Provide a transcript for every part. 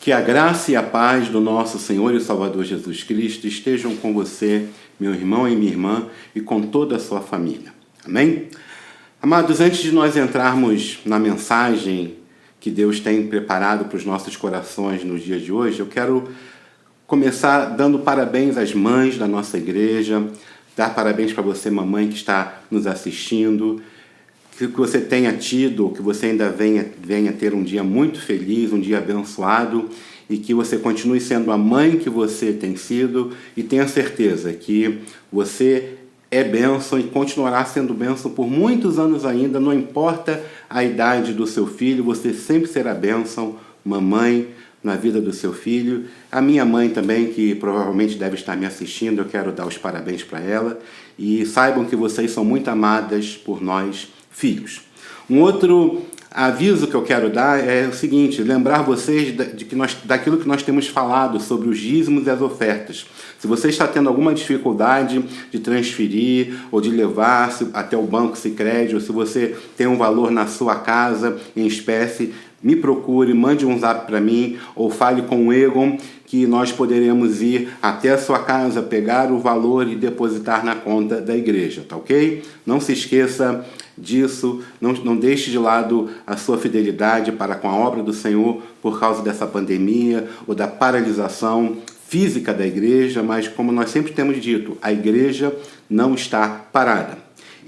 Que a graça e a paz do nosso Senhor e Salvador Jesus Cristo estejam com você, meu irmão e minha irmã, e com toda a sua família. Amém? Amados, antes de nós entrarmos na mensagem que Deus tem preparado para os nossos corações nos dias de hoje, eu quero começar dando parabéns às mães da nossa igreja, dar parabéns para você, mamãe, que está nos assistindo, que você tenha tido, que você ainda venha ter um dia muito feliz, um dia abençoado, e que você continue sendo a mãe que você tem sido, e tenha certeza que você é bênção e continuará sendo bênção por muitos anos ainda, não importa a idade do seu filho, você sempre será bênção, mamãe, na vida do seu filho. A minha mãe também, que provavelmente deve estar me assistindo, eu quero dar os parabéns para ela, e saibam que vocês são muito amadas por nós, filhos. Um outro aviso que eu quero dar é o seguinte: lembrar vocês daquilo que nós temos falado sobre os dízimos e as ofertas. Se você está tendo alguma dificuldade de transferir ou de levar até o banco Sicredi, ou se você tem um valor na sua casa em espécie, me procure, mande um zap para mim ou fale com o Egon, que nós poderemos ir até a sua casa, pegar o valor e depositar na conta da igreja, tá ok? Não se esqueça disso, não deixe de lado a sua fidelidade para com a obra do Senhor por causa dessa pandemia ou da paralisação física da igreja, mas como nós sempre temos dito, a igreja não está parada.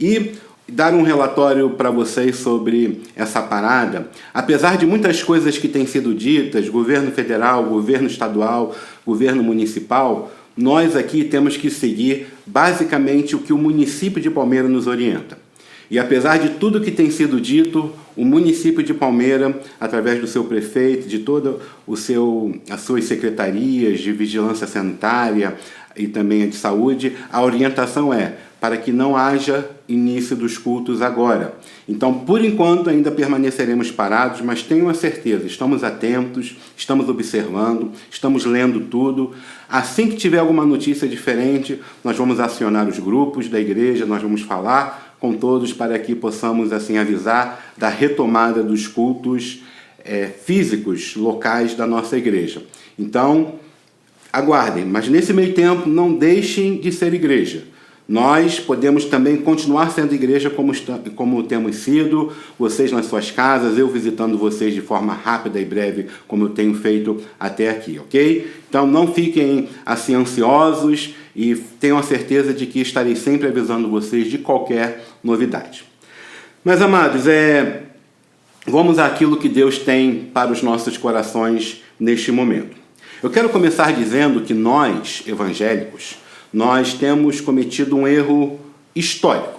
E dar um relatório para vocês sobre essa parada, apesar de muitas coisas que têm sido ditas, governo federal, governo estadual, governo municipal, nós aqui temos que seguir basicamente o que o município de Palmeira nos orienta. E apesar de tudo que tem sido dito, o município de Palmeira, através do seu prefeito, de todas as suas secretarias de vigilância sanitária e também a de saúde, a orientação é para que não haja início dos cultos agora. Então, por enquanto, ainda permaneceremos parados, mas tenham a certeza, estamos atentos, estamos observando, estamos lendo tudo. Assim que tiver alguma notícia diferente, nós vamos acionar os grupos da igreja, nós vamos falar com todos para que possamos assim avisar da retomada dos cultos físicos locais da nossa igreja. Então, aguardem, mas nesse meio tempo não deixem de ser igreja. Nós podemos também continuar sendo igreja como temos sido, vocês nas suas casas, eu visitando vocês de forma rápida e breve, como eu tenho feito até aqui, ok? Então não fiquem assim ansiosos e tenham a certeza de que estarei sempre avisando vocês de qualquer novidade. Mas, amados, vamos àquilo que Deus tem para os nossos corações neste momento. Eu quero começar dizendo que nós, evangélicos, nós temos cometido um erro histórico,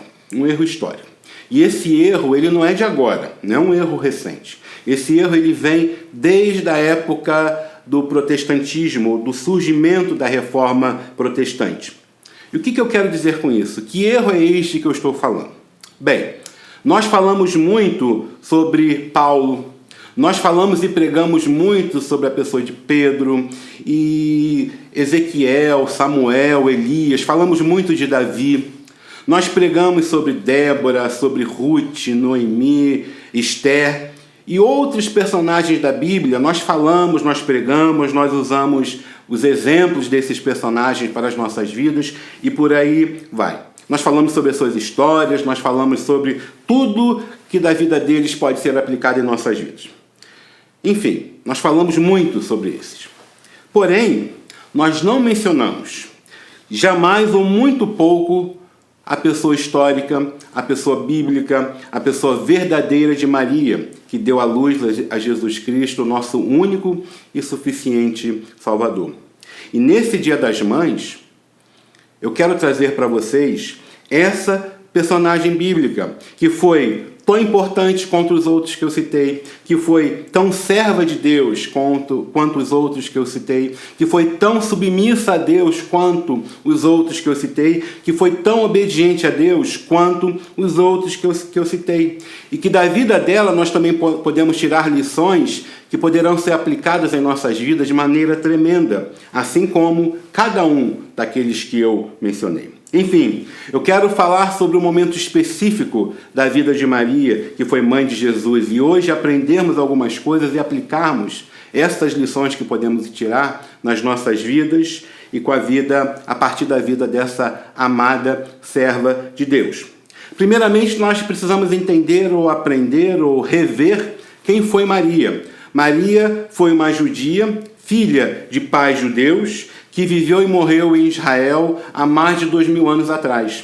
E esse erro, ele não é de agora, não é um erro recente. Esse erro, ele vem desde a época do protestantismo, do surgimento da reforma protestante. E o que eu quero dizer com isso? Que erro é este que eu estou falando? Bem, nós falamos muito sobre Paulo, nós falamos e pregamos muito sobre a pessoa de Pedro e Ezequiel, Samuel, Elias, falamos muito de Davi. Nós pregamos sobre Débora, sobre Ruth, Noemi, Esther e outros personagens da Bíblia. Nós falamos, nós pregamos, nós usamos os exemplos desses personagens para as nossas vidas e por aí vai. Nós falamos sobre as suas histórias, nós falamos sobre tudo que da vida deles pode ser aplicado em nossas vidas. Enfim, nós falamos muito sobre esses. Porém, nós não mencionamos, jamais ou muito pouco, a pessoa histórica, a pessoa bíblica, a pessoa verdadeira de Maria, que deu à luz a Jesus Cristo, nosso único e suficiente Salvador. E nesse Dia das Mães, eu quero trazer para vocês essa personagem bíblica, que foi tão importante quanto os outros que eu citei, que foi tão serva de Deus quanto os outros que eu citei, que foi tão submissa a Deus quanto os outros que eu citei, que foi tão obediente a Deus quanto os outros que eu citei. E que da vida dela nós também podemos tirar lições que poderão ser aplicadas em nossas vidas de maneira tremenda, assim como cada um daqueles que eu mencionei. Enfim, eu quero falar sobre um momento específico da vida de Maria, que foi mãe de Jesus, e hoje aprendermos algumas coisas e aplicarmos Essas lições que podemos tirar nas nossas vidas e com a vida, a partir da vida dessa amada serva de Deus. Primeiramente, nós precisamos entender ou aprender ou rever quem foi Maria. Maria foi uma judia, filha de pais judeus, que viveu e morreu em Israel há mais de 2000 anos atrás.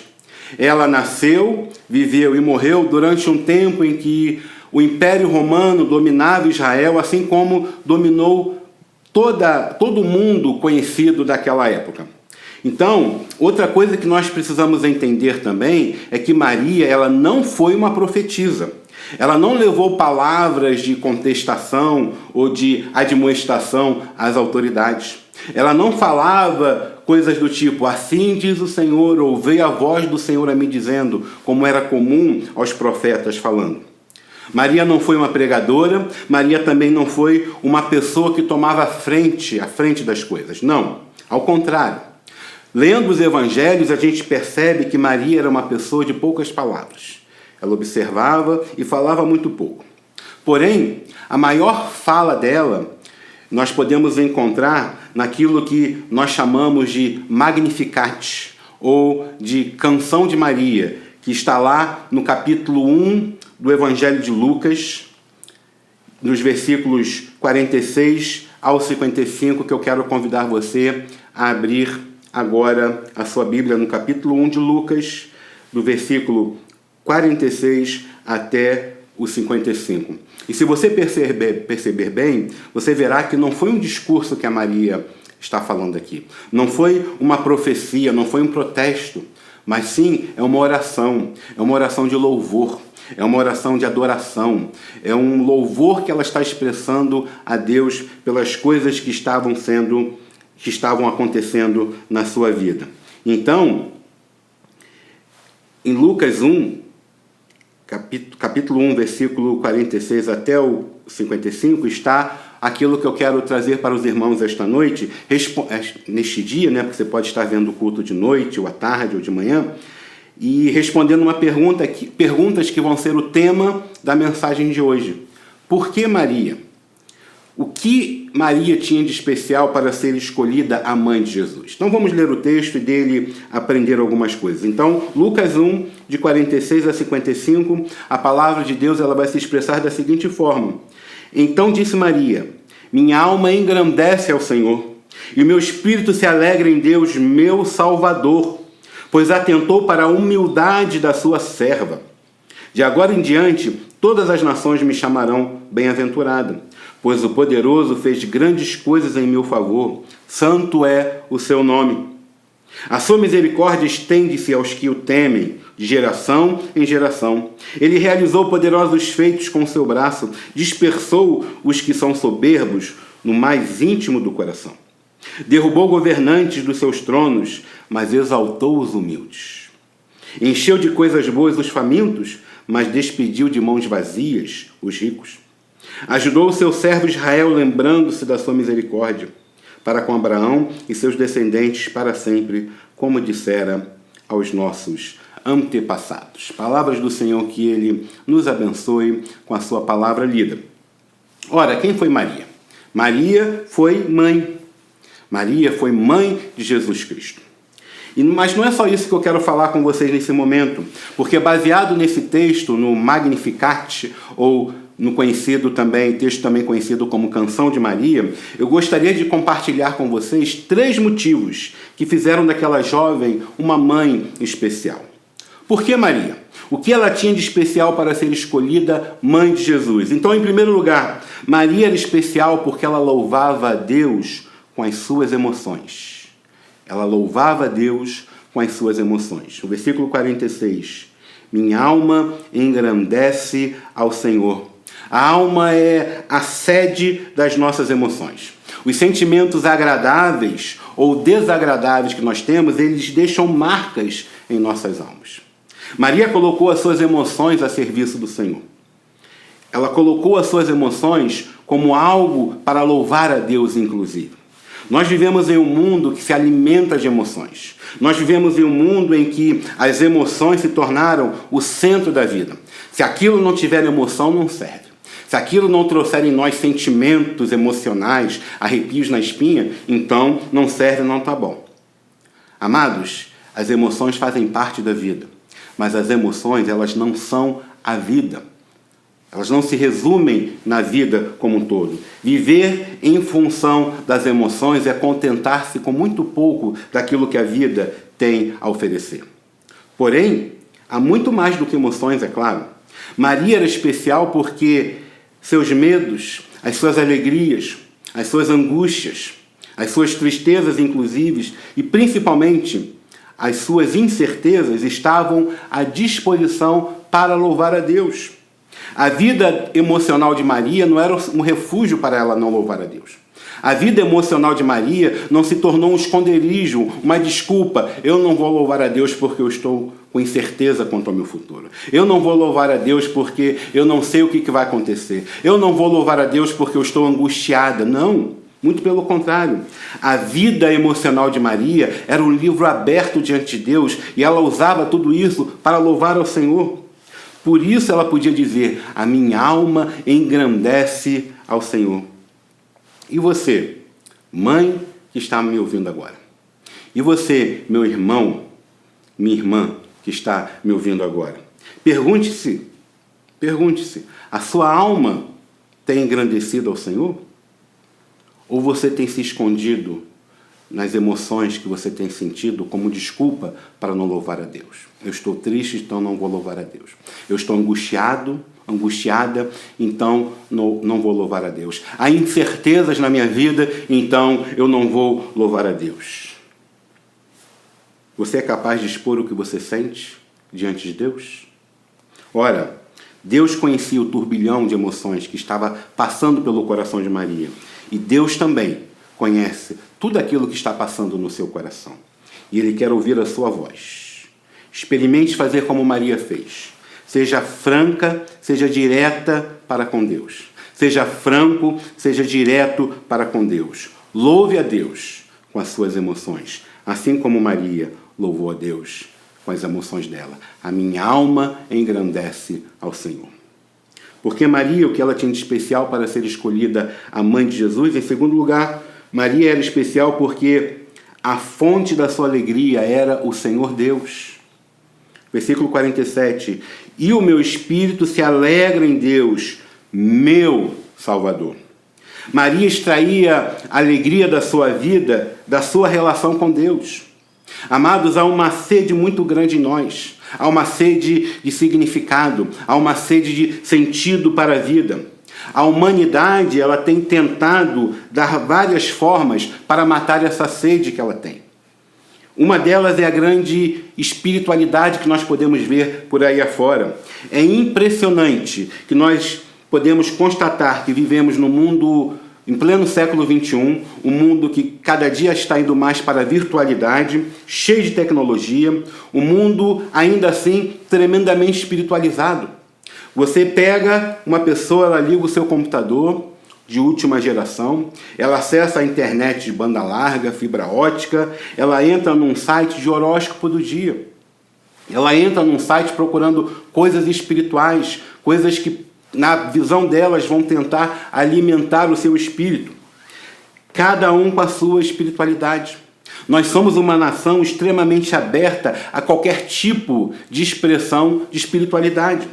Ela nasceu, viveu e morreu durante um tempo em que o Império Romano dominava Israel, assim como dominou todo o mundo conhecido daquela época. Então, outra coisa que nós precisamos entender também é que Maria, ela não foi uma profetisa. Ela não levou palavras de contestação ou de admoestação às autoridades. Ela não falava coisas do tipo, assim diz o Senhor, ou veio a voz do Senhor a me dizendo, como era comum aos profetas falando. Maria não foi uma pregadora, Maria também não foi uma pessoa que tomava a frente das coisas. Não, ao contrário. Lendo os evangelhos, a gente percebe que Maria era uma pessoa de poucas palavras. Ela observava e falava muito pouco. Porém, a maior fala dela nós podemos encontrar naquilo que nós chamamos de Magnificat, ou de Canção de Maria, que está lá no capítulo 1 do Evangelho de Lucas, nos versículos 46 ao 55, que eu quero convidar você a abrir agora a sua Bíblia no capítulo 1 de Lucas, do versículo 46 até o 55. E se você perceber bem, você verá que não foi um discurso que a Maria está falando aqui. Não foi uma profecia, não foi um protesto, mas sim é uma oração de louvor, é uma oração de adoração, é um louvor que ela está expressando a Deus pelas coisas que estavam acontecendo na sua vida. Então, em Lucas 1, capítulo 1, versículo 46 até o 55, está aquilo que eu quero trazer para os irmãos esta noite, neste dia, né, porque você pode estar vendo o culto de noite, ou à tarde, ou de manhã, e respondendo perguntas que vão ser o tema da mensagem de hoje. Por que Maria? O que Maria tinha de especial para ser escolhida a mãe de Jesus? Então vamos ler o texto e dele aprender algumas coisas. Então, Lucas 1, de 46 a 55, a palavra de Deus ela vai se expressar da seguinte forma. Então disse Maria, minha alma engrandece ao Senhor, e o meu espírito se alegra em Deus, meu Salvador, pois atentou para a humildade da sua serva. De agora em diante, todas as nações me chamarão bem-aventurada, pois o poderoso fez grandes coisas em meu favor, santo é o seu nome. A sua misericórdia estende-se aos que o temem, de geração em geração. Ele realizou poderosos feitos com seu braço, dispersou os que são soberbos no mais íntimo do coração. Derrubou governantes dos seus tronos, mas exaltou os humildes. Encheu de coisas boas os famintos, mas despediu de mãos vazias os ricos. Ajudou o seu servo Israel, lembrando-se da sua misericórdia, para com Abraão e seus descendentes para sempre, como dissera aos nossos antepassados. Palavras do Senhor, que Ele nos abençoe com a sua palavra lida. Ora, quem foi Maria? Maria foi mãe. Maria foi mãe de Jesus Cristo. Mas não é só isso que eu quero falar com vocês nesse momento, porque baseado nesse texto, no Magnificat, ou no texto também conhecido como Canção de Maria, eu gostaria de compartilhar com vocês 3 motivos que fizeram daquela jovem uma mãe especial. Por que Maria? O que ela tinha de especial para ser escolhida mãe de Jesus? Então, em primeiro lugar, Maria era especial porque ela louvava a Deus com as suas emoções. Ela louvava a Deus com as suas emoções. O versículo 46. Minha alma engrandece ao Senhor. A alma é a sede das nossas emoções. Os sentimentos agradáveis ou desagradáveis que nós temos, eles deixam marcas em nossas almas. Maria colocou as suas emoções a serviço do Senhor. Ela colocou as suas emoções como algo para louvar a Deus, inclusive. Nós vivemos em um mundo que se alimenta de emoções. Nós vivemos em um mundo em que as emoções se tornaram o centro da vida. Se aquilo não tiver emoção, não serve. Se aquilo não trouxer em nós sentimentos emocionais, arrepios na espinha, então não serve, não está bom. Amados, as emoções fazem parte da vida, mas as emoções, elas não são a vida. Elas não se resumem na vida como um todo. Viver em função das emoções é contentar-se com muito pouco daquilo que a vida tem a oferecer. Porém, há muito mais do que emoções, é claro. Maria era especial porque seus medos, as suas alegrias, as suas angústias, as suas tristezas, inclusive, e principalmente as suas incertezas estavam à disposição para louvar a Deus. A vida emocional de Maria não era um refúgio para ela não louvar a Deus. A vida emocional de Maria não se tornou um esconderijo, uma desculpa. Eu não vou louvar a Deus porque eu estou com incerteza quanto ao meu futuro. Eu não vou louvar a Deus porque eu não sei o que vai acontecer. Eu não vou louvar a Deus porque eu estou angustiada. Não, muito pelo contrário. A vida emocional de Maria era um livro aberto diante de Deus e ela usava tudo isso para louvar ao Senhor. Por isso ela podia dizer, a minha alma engrandece ao Senhor. E você, mãe que está me ouvindo agora? E você, meu irmão, minha irmã que está me ouvindo agora? Pergunte-se, a sua alma tem engrandecido ao Senhor? Ou você tem se escondido nas emoções que você tem sentido como desculpa para não louvar a Deus? Eu estou triste, então não vou louvar a Deus. Eu estou angustiada, então não vou louvar a Deus. Há incertezas na minha vida, então eu não vou louvar a Deus. Você é capaz de expor o que você sente diante de Deus? Ora, Deus conhecia o turbilhão de emoções que estava passando pelo coração de Maria. E Deus também conhece tudo aquilo que está passando no seu coração. E Ele quer ouvir a sua voz. Experimente fazer como Maria fez. Seja franca, seja direta para com Deus. Seja franco, seja direto para com Deus. Louve a Deus com as suas emoções, assim como Maria louvou a Deus com as emoções dela. A minha alma engrandece ao Senhor. Porque Maria, o que ela tinha de especial para ser escolhida a mãe de Jesus? Em segundo lugar, Maria era especial porque a fonte da sua alegria era o Senhor Deus. Versículo 47. E o meu espírito se alegra em Deus, meu Salvador. Maria extraía a alegria da sua vida, da sua relação com Deus. Amados, há uma sede muito grande em nós. Há uma sede de significado. Há uma sede de sentido para a vida. A humanidade, ela tem tentado dar várias formas para matar essa sede que ela tem. Uma delas é a grande espiritualidade que nós podemos ver por aí afora. É impressionante que nós podemos constatar que vivemos num mundo em pleno século XXI, um mundo que cada dia está indo mais para a virtualidade, cheio de tecnologia, um mundo ainda assim tremendamente espiritualizado. Você pega uma pessoa, ela liga o seu computador de última geração, ela acessa a internet de banda larga, fibra ótica, ela entra num site de horóscopo do dia. Ela entra num site procurando coisas espirituais, coisas que, na visão delas, vão tentar alimentar o seu espírito. Cada um com a sua espiritualidade. Nós somos uma nação extremamente aberta a qualquer tipo de expressão de espiritualidade.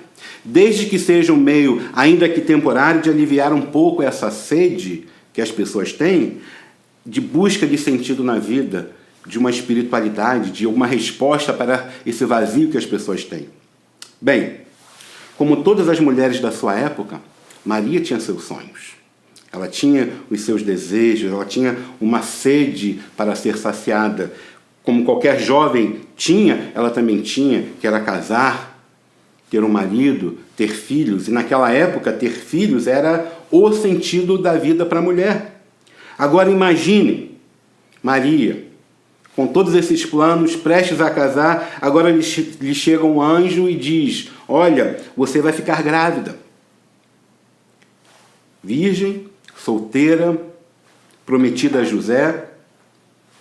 Desde que seja um meio, ainda que temporário, de aliviar um pouco essa sede que as pessoas têm, de busca de sentido na vida, de uma espiritualidade, de uma resposta para esse vazio que as pessoas têm. Bem, como todas as mulheres da sua época, Maria tinha seus sonhos. Ela tinha os seus desejos, ela tinha uma sede para ser saciada. Como qualquer jovem tinha, ela também tinha, que era casar, ter um marido, ter filhos. E naquela época, ter filhos era o sentido da vida para a mulher. Agora imagine Maria, com todos esses planos, prestes a casar, agora lhe chega um anjo e diz: olha, você vai ficar grávida. Virgem, solteira, prometida a José,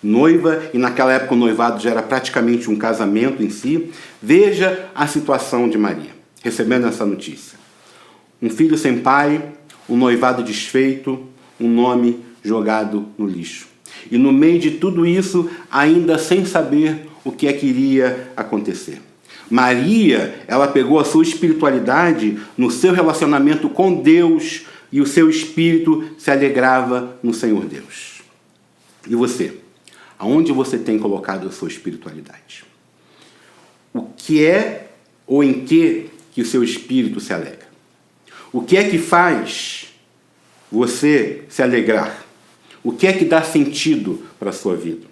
noiva, e naquela época o noivado já era praticamente um casamento em si. Veja a situação de Maria, recebendo essa notícia. um filho sem pai, um noivado desfeito, um nome jogado no lixo. E no meio de tudo isso, ainda sem saber o que é que iria acontecer. Maria, ela pegou a sua espiritualidade no seu relacionamento com Deus e o seu espírito se alegrava no Senhor Deus. E você? Aonde você tem colocado a sua espiritualidade? O que é ou em que o seu espírito se alegra? O que é que faz você se alegrar? O que é que dá sentido para a sua vida?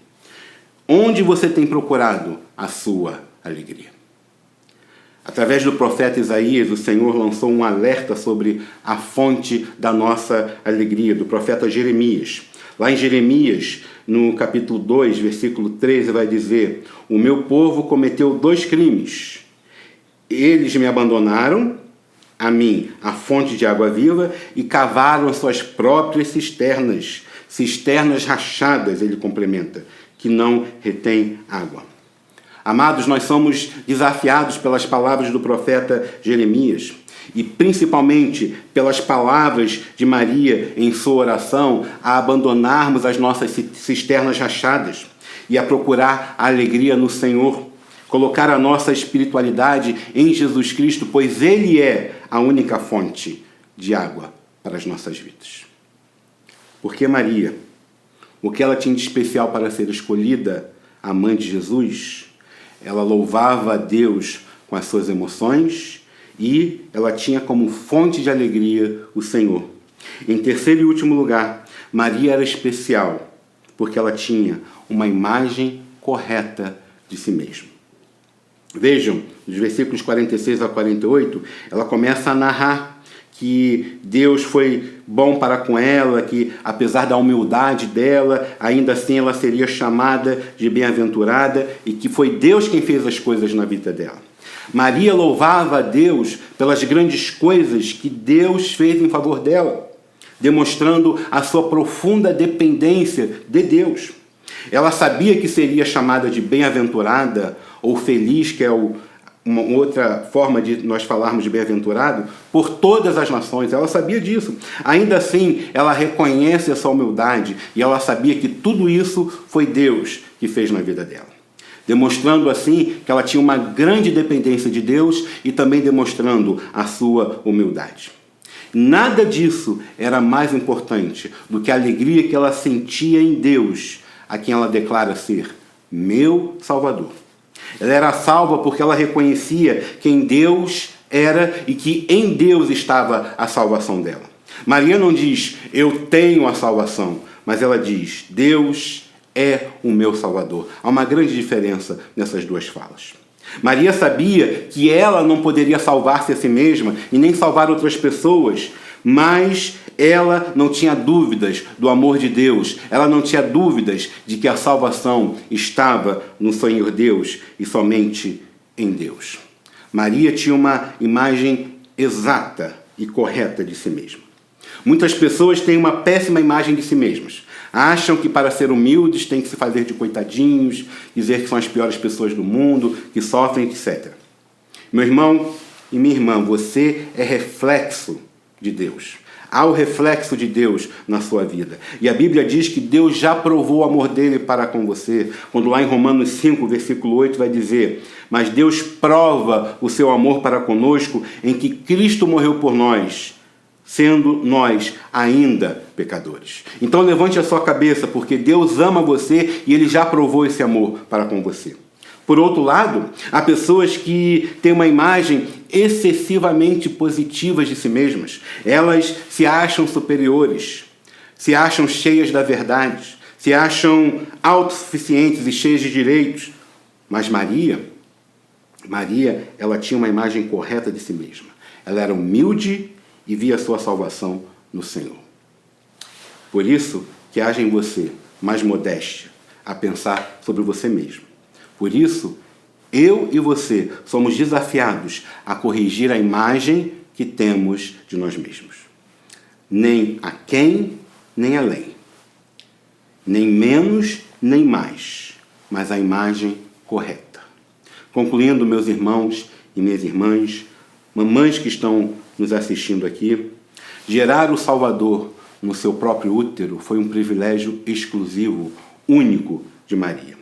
Onde você tem procurado a sua alegria? Através do profeta Isaías, o Senhor lançou um alerta sobre a fonte da nossa alegria, do profeta Jeremias. Lá em Jeremias, no capítulo 2, versículo 13, vai dizer: o meu povo cometeu 2 crimes. Eles me abandonaram, a mim, a fonte de água viva, e cavaram suas próprias cisternas rachadas, ele complementa, que não retém água. Amados, nós somos desafiados pelas palavras do profeta Jeremias e principalmente pelas palavras de Maria em sua oração a abandonarmos as nossas cisternas rachadas e a procurar a alegria no Senhor, colocar a nossa espiritualidade em Jesus Cristo, pois Ele é a única fonte de água para as nossas vidas. Porque Maria, o que ela tinha de especial para ser escolhida a mãe de Jesus? Ela louvava a Deus com as suas emoções e ela tinha como fonte de alegria o Senhor. Em terceiro e último lugar, Maria era especial porque ela tinha uma imagem correta de si mesma. Vejam, nos versículos 46 a 48, ela começa a narrar que Deus foi bom para com ela, que apesar da humildade dela, ainda assim ela seria chamada de bem-aventurada e que foi Deus quem fez as coisas na vida dela. Maria louvava a Deus pelas grandes coisas que Deus fez em favor dela, demonstrando a sua profunda dependência de Deus. Ela sabia que seria chamada de bem-aventurada ou feliz, que é uma outra forma de nós falarmos de bem-aventurado, por todas as nações. Ela sabia disso. Ainda assim, ela reconhece essa humildade e ela sabia que tudo isso foi Deus que fez na vida dela. Demonstrando assim que ela tinha uma grande dependência de Deus e também demonstrando a sua humildade. Nada disso era mais importante do que a alegria que ela sentia em Deus, a quem ela declara ser meu Salvador. Ela era salva porque ela reconhecia quem Deus era e que em Deus estava a salvação dela. Maria não diz, eu tenho a salvação, mas ela diz, Deus é o meu Salvador. Há uma grande diferença nessas duas falas. Maria sabia que ela não poderia salvar-se a si mesma e nem salvar outras pessoas, mas ela não tinha dúvidas do amor de Deus, ela não tinha dúvidas de que a salvação estava no Senhor Deus e somente em Deus. Maria tinha uma imagem exata e correta de si mesma. Muitas pessoas têm uma péssima imagem de si mesmas. Acham que para ser humildes têm que se fazer de coitadinhos, dizer que são as piores pessoas do mundo, que sofrem, etc. Meu irmão e minha irmã, você é reflexo de Deus. Há o reflexo de Deus na sua vida. E a Bíblia diz que Deus já provou o amor dele para com você. Quando lá em Romanos 5, versículo 8, vai dizer: mas Deus prova o seu amor para conosco em que Cristo morreu por nós, sendo nós ainda pecadores. Então levante a sua cabeça, porque Deus ama você e Ele já provou esse amor para com você. Por outro lado, há pessoas que têm uma imagem excessivamente positiva de si mesmas. Elas se acham superiores, se acham cheias da verdade, se acham autossuficientes e cheias de direitos. Mas Maria, ela tinha uma imagem correta de si mesma. Ela era humilde e via sua salvação no Senhor. Por isso que haja em você mais modéstia a pensar sobre você mesmo. Por isso, eu e você somos desafiados a corrigir a imagem que temos de nós mesmos. Nem aquém, nem além. Nem menos, nem mais. Mas a imagem correta. Concluindo, meus irmãos e minhas irmãs, mamães que estão nos assistindo aqui, gerar o Salvador no seu próprio útero foi um privilégio exclusivo, único de Maria.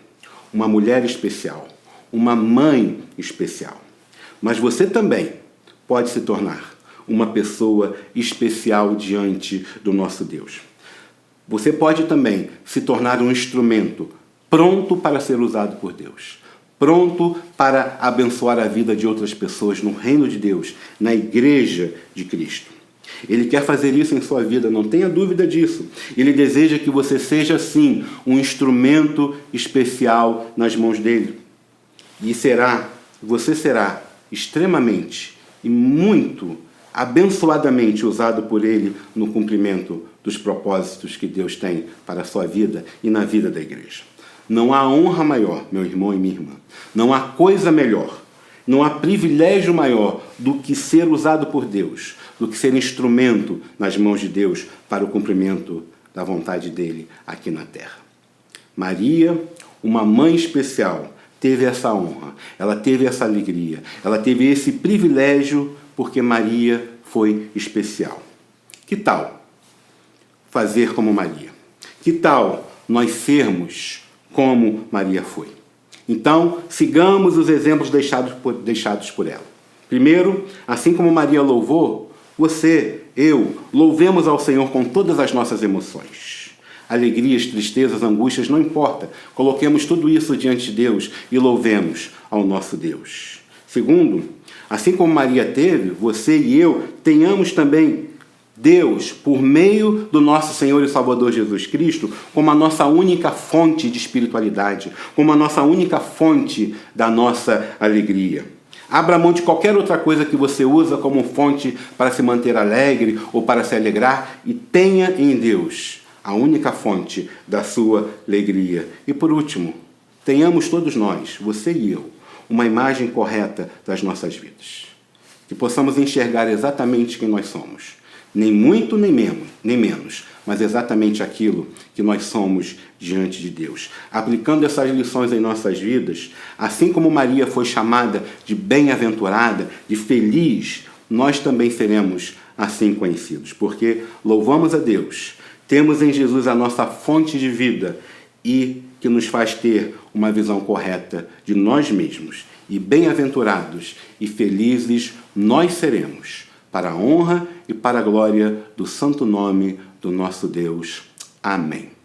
Uma mulher especial, uma mãe especial. Mas você também pode se tornar uma pessoa especial diante do nosso Deus. Você pode também se tornar um instrumento pronto para ser usado por Deus, pronto para abençoar a vida de outras pessoas no reino de Deus, na igreja de Cristo. Ele quer fazer isso em sua vida, não tenha dúvida disso. Ele deseja que você seja, sim, um instrumento especial nas mãos dele. E você será extremamente e muito abençoadamente usado por ele no cumprimento dos propósitos que Deus tem para a sua vida e na vida da igreja. Não há honra maior, meu irmão e minha irmã. Não há coisa melhor. Não há privilégio maior do que ser usado por Deus, do que ser instrumento nas mãos de Deus para o cumprimento da vontade dele aqui na terra. Maria, uma mãe especial, teve essa honra, ela teve essa alegria, ela teve esse privilégio porque Maria foi especial. Que tal fazer como Maria? Que tal nós sermos como Maria foi? Então, sigamos os exemplos deixados por ela. Primeiro, assim como Maria louvou, você, eu, louvemos ao Senhor com todas as nossas emoções. Alegrias, tristezas, angústias, não importa. Coloquemos tudo isso diante de Deus e louvemos ao nosso Deus. Segundo, assim como Maria teve, você e eu tenhamos também Deus, por meio do nosso Senhor e Salvador Jesus Cristo, como a nossa única fonte de espiritualidade, como a nossa única fonte da nossa alegria. Abra mão de qualquer outra coisa que você usa como fonte para se manter alegre ou para se alegrar e tenha em Deus a única fonte da sua alegria. E por último, tenhamos todos nós, você e eu, uma imagem correta das nossas vidas. Que possamos enxergar exatamente quem nós somos. Nem muito, nem menos, mas exatamente aquilo que nós somos diante de Deus. Aplicando essas lições em nossas vidas, assim como Maria foi chamada de bem-aventurada, de feliz, nós também seremos assim conhecidos, porque louvamos a Deus, temos em Jesus a nossa fonte de vida e que nos faz ter uma visão correta de nós mesmos. E bem-aventurados e felizes nós seremos, para a honra e para a glória do santo nome do nosso Deus. Amém.